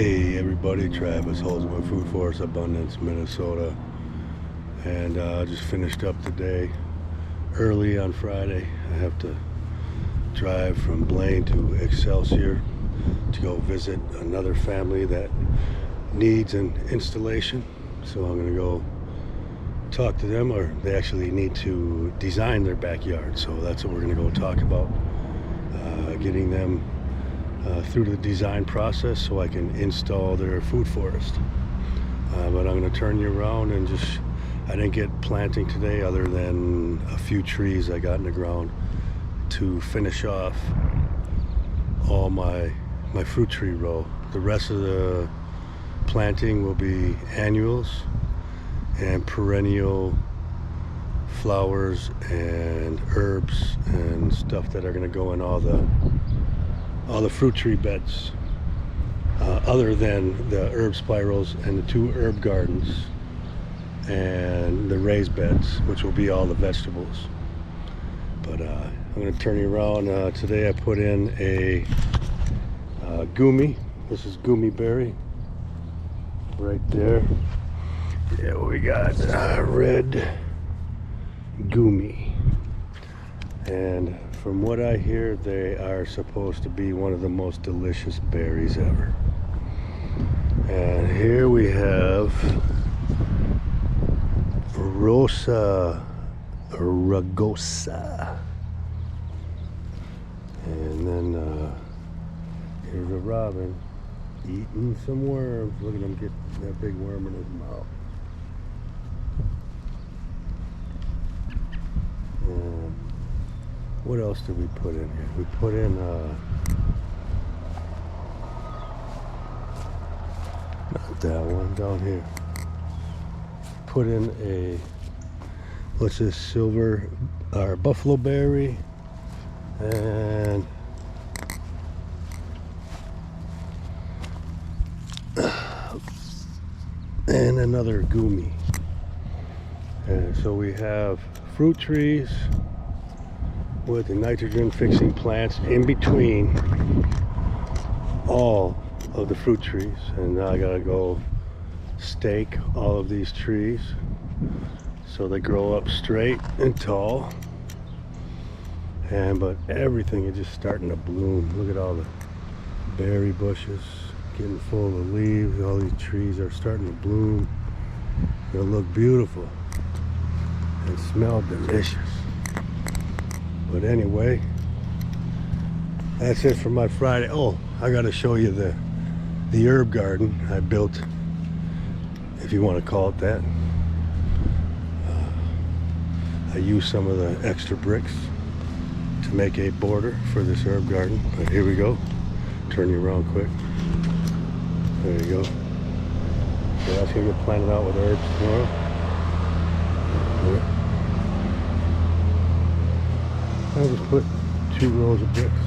Hey everybody, Travis, Holzem with Food Forest Abundance, Minnesota. And just finished up the day early on Friday. I have to drive from Blaine to Excelsior to go visit another family that needs an installation. So I'm gonna go talk to them, or they actually need to design their backyard. So that's what we're gonna go talk about, getting them through the design process so I can install their food forest. But I'm going to turn you around and I didn't get planting today other than a few trees I got in the ground to finish off all my fruit tree row. The rest of the planting will be annuals and perennial flowers and herbs and stuff that are going to go in all the fruit tree beds, other than the herb spirals and the 2 herb gardens and the raised beds, which will be all the vegetables. But I'm going to turn you around. Today I put in a gumi. This is gumi berry right there. Yeah, we got red gumi, and from what I hear, they are supposed to be one of the most delicious berries ever. And here we have Rosa rugosa. And then here's a robin eating some worms. Look at him get that big worm in his mouth. And what else did we put in here? We put in not that one, down here. Put in a, what's this, silver or buffalo berry, and another gumi. And so we have fruit trees with the nitrogen fixing plants in between all of the fruit trees. And now I gotta go stake all of these trees so they grow up straight and tall. But everything is just starting to bloom. Look at all the berry bushes getting full of leaves. All these trees are starting to bloom. They'll look beautiful and smell delicious. But anyway, that's it for my Friday. Oh, I gotta show you the herb garden I built, if you want to call it that. I used some of the extra bricks to make a border for this herb garden. But here we go. Turn you around quick. There you go. So that's gonna get planted out with herbs tomorrow. I just put 2 rows of bricks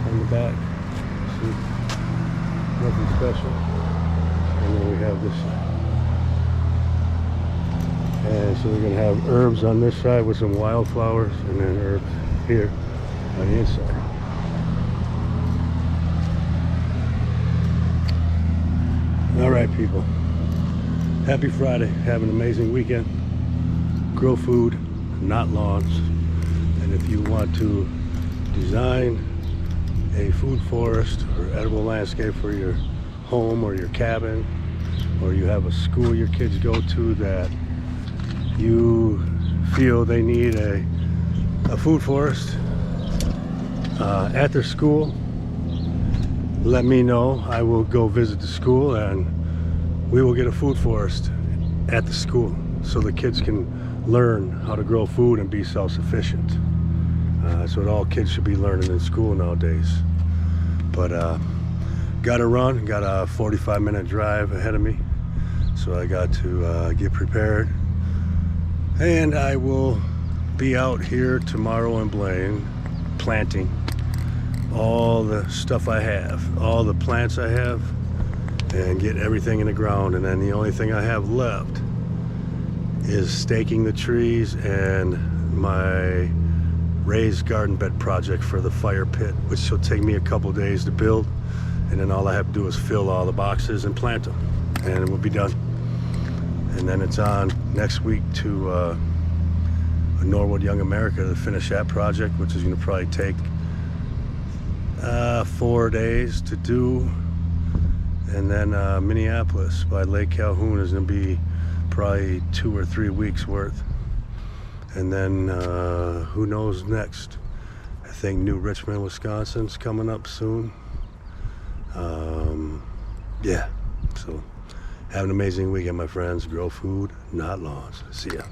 on the back. See, nothing special. And then we have this side. And so we're going to have herbs on this side with some wildflowers, and then herbs here on the inside. All right, people. Happy Friday. Have an amazing weekend. Grow food, not lawns. And if you want to design a food forest or edible landscape for your home or your cabin, or you have a school your kids go to that you feel they need a food forest at their school, let me know. I will go visit the school and we will get a food forest at the school so the kids can learn how to grow food and be self-sufficient. That's what all kids should be learning in school nowadays. But gotta run, got a 45-minute drive ahead of me, so I got to get prepared. And I will be out here tomorrow in Blaine planting all the stuff I have, all the plants I have, and get everything in the ground. And then the only thing I have left is staking the trees and my raised garden bed project for the fire pit, which will take me a couple days to build, and then all I have to do is fill all the boxes and plant them, and we'll be done. And then it's on next week to Norwood Young America to finish that project, which is going to probably take 4 days to do. And then Minneapolis by Lake Calhoun is going to be probably 2 or 3 weeks worth. And then who knows next? I think New Richmond, Wisconsin's coming up soon. Yeah, so have an amazing weekend, my friends. Grow food, not lawns. See ya.